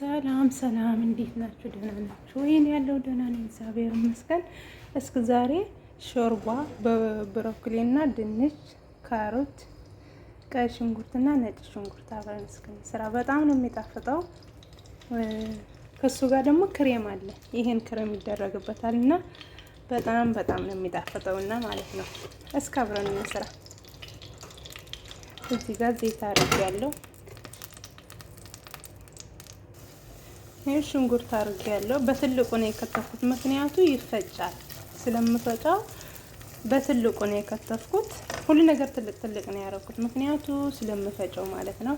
ሰላም ሰላም፣ እንዴት ናችሁ? ደህና ናችሁ? ወይኔ ያለው ደህና ነኝ፣ እግዚአብሔር ይመስገን። እስከ ዛሬ ሾርባ በብሮኮሊና ድንች፣ ካሮት፣ ቀይ ሽንኩርትና ነጭ ሽንኩርት አብረን እስከምንሰራ በጣም ነው የሚጣፍጠው። ከሱ ጋር ደግሞ ክሬም አለ። ይሄን ክሬም ይደረግበታል እና በጣም ነው የሚጣፍጠው እና ማለት ነው። እስከ አብረን እንስራ። እዚህ ጋር ዘይት አድርጌያለሁ። ይሄ ሽንኩርት አድርጌያለሁ። በትልቁ ነው የከተፍኩት፣ ምክንያቱ ይፈጫል። ስለምፈጫው በትልቁ ነው የከተፍኩት። ሁሉ ነገር ትልቅ ነው ያደረኩት፣ ምክንያቱ ስለምፈጨው ማለት ነው።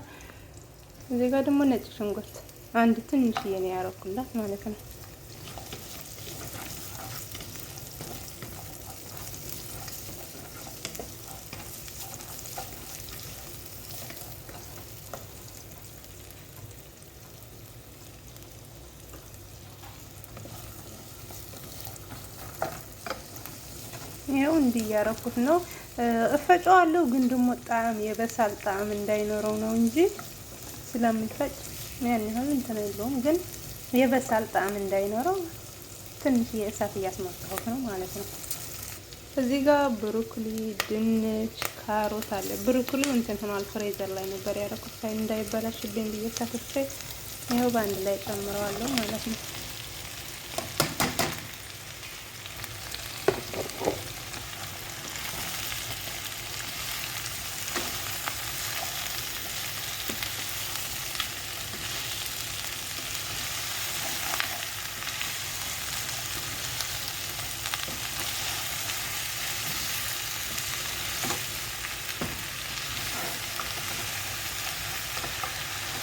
እዚህ ጋር ደግሞ ነጭ ሽንኩርት አንድ ትንሽዬ ነው ያደረኩላት ማለት ነው። ይሄው እንዲያረኩት ነው። እፈጫዋለሁ፣ ግን ደግሞ ጣዕም የበሳል ጣዕም እንዳይኖረው ነው እንጂ ስለምፈጭ ያን ያህል እንትን የለውም። ግን የበሳል ጣዕም እንዳይኖረው ትንሽ የእሳት እያስመጣሁት ነው ማለት ነው። እዚህ ጋር ብሮኮሊ፣ ድንች፣ ካሮት አለ። ብሮኮሊው እንትን ሆኗል፣ ፍሬዘር ላይ ነበር ያደረኩት እንዳይበላሽብኝ ብዬ ከትፌ ይሄው በአንድ ላይ ጨምረዋለሁ ማለት ነው።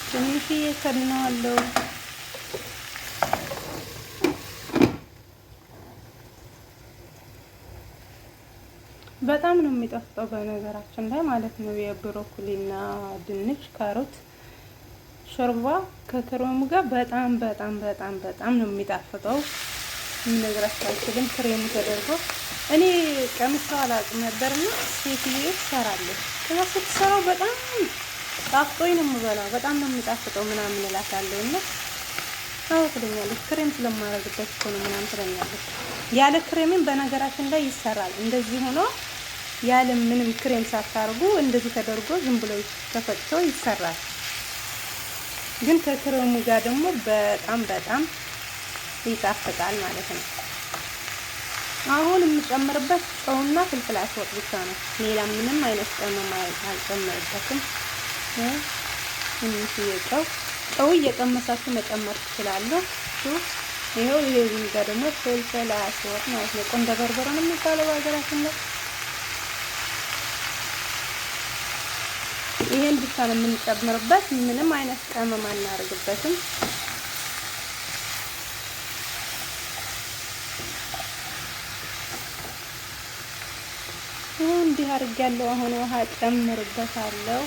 ትንሽዬ ከድነዋለሁ። በጣም ነው የሚጣፍጠው በነገራችን ላይ ማለት ነው። የብሮኮሊና ድንች ካሮት ሾርባ ከክሬሙ ጋር በጣም ነው የሚጣፍጠው። ምንነግራችሁ አልችልም። ክሬሙ ተደርጎ እኔ ቀምሰው አላውቅም ነበርና ሴትዬ ትሰራለች። ከዛ ስትሰራው በጣም ጣፍጦኝ ነው የምበላው። በጣም ነው የሚጣፍጠው ምናምን እላታለሁ እና አዎ ትለኛለች። ክሬም ስለማረግበት እኮ ነው ምናምን ትለኛለች። ያለ ክሬምን በነገራችን ላይ ይሰራል። እንደዚህ ሆኖ ያለ ምንም ክሬም ሳታርጉ እንደዚህ ተደርጎ ዝም ብሎ ተፈጭቶ ይሰራል። ግን ከክሬሙ ጋር ደግሞ በጣም ይጣፍጣል ማለት ነው። አሁን የምጨምርበት ጨውና ፍልፍል አስወጥ ብቻ ነው። ሌላ ምንም አይነት ቅመም አልጨምርበትም። ትንሽ ጨው እየቀመሳችሁ መጨመር ትችላላችሁ። ይሄው እዚህ ጋር ደግሞ ፍልፍል አስወጥ ማለት ነው። ቆንጆ በርበሬ ነው የሚባለው በሀገራችን ላይ። ይሄን ብቻ ነው የምንጨምርበት፣ ምንም አይነት ቅመም አናደርግበትም። እንዲህ አድርጌያለሁ። አሁን ውሃ ጨምርበታለሁ።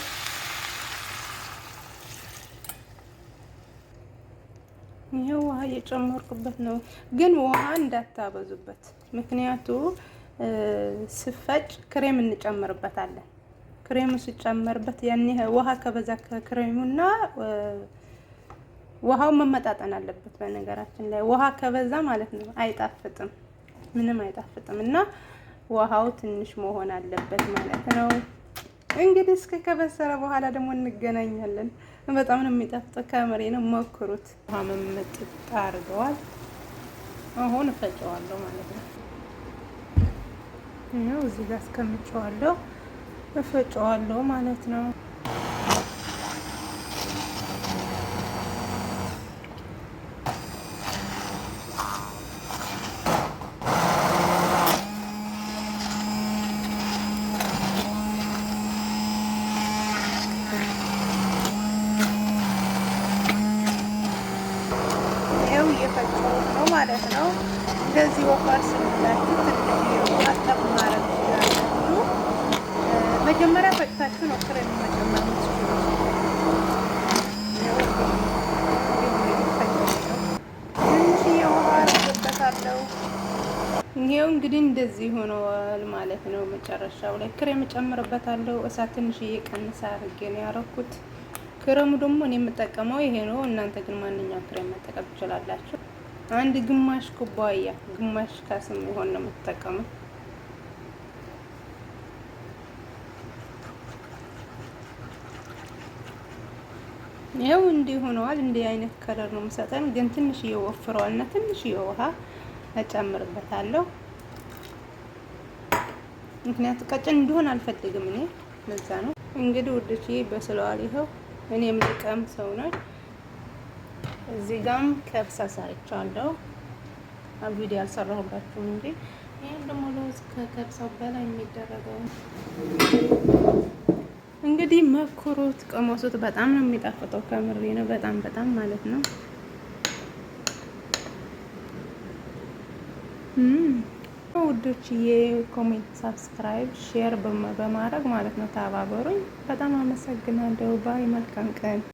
ይሄው ውሃ እየጨመርኩበት ነው፣ ግን ውሃ እንዳታበዙበት፣ ምክንያቱ ስፈጭ ክሬም እንጨምርበታለን። ክሬሙ ሲጨመርበት ያኔ ውሃ ከበዛ ከክሬሙና ውሃው መመጣጠን አለበት። በነገራችን ላይ ውሃ ከበዛ ማለት ነው አይጣፍጥም፣ ምንም አይጣፍጥም እና ውሃው ትንሽ መሆን አለበት ማለት ነው። እንግዲህ እስከ ከበሰረ በኋላ ደግሞ እንገናኛለን። በጣም ነው የሚጣፍጠው። ካሜሬ ነው፣ ሞክሩት። ውሃ መመጥጥ አድርገዋል። አሁን እፈጨዋለሁ ማለት ነው። ይኸው እዚህ ጋር አስቀምጨዋለሁ፣ እፈጨዋለሁ ማለት ነው። እየፈጨሁት ነው ማለት ነው። እንደዚህ ወፋር ስላችሁ ትንሽ ውሃ ጠብ ማድረግ ትችላላችሁ። መጀመሪያ ፈጭታችሁ ነው ክሬም መጨመር የምትችሉት። ትንሽዬ ውሃ አድርጌበታለሁ። ይሄው እንግዲህ እንደዚህ ሆኗል ማለት ነው። መጨረሻው ላይ ክሬም እጨምርበታለሁ። እሳት ትንሽዬ ቀንሳ አድርጌ ነው ያደረኩት። ክሬሙ ደግሞ እኔ የምጠቀመው ይሄ ነው። እናንተ ግን ማንኛውም ክሬም መጠቀም ትችላላችሁ። አንድ ግማሽ ኩባያ ግማሽ ካስም ይሆን ነው የምትጠቀመው። ይኸው እንዲህ ሆነዋል። እንዲህ አይነት ከለር ነው የምሰጠን፣ ግን ትንሽ እየወፍረዋል እና ትንሽ ውሃ እጨምርበታለሁ። ምክንያቱም ቀጭን እንዲሆን አልፈልግም እኔ፣ ለዛ ነው። እንግዲህ ውዶቼ በስለዋል። ይኸው እኔ የምልቀም ሰው ነኝ። እዚህ ጋም ከብሳ ሰርቻለሁ። ቪዲዮ አልሰራሁባችሁም እንጂ ይሄን ደግሞ ለውዝ ከከብሳው በላይ የሚደረገው እንግዲህ መኩሩት፣ ቀመሱት። በጣም ነው የሚጣፍጠው። ከምሬ ነው። በጣም በጣም ማለት ነው። ውዶችዬ ኮሜንት፣ ሳብስክራይብ፣ ሼር በማድረግ ማለት ነው ተባበሩኝ። በጣም አመሰግናለሁ። ባይ። መልካም ቀን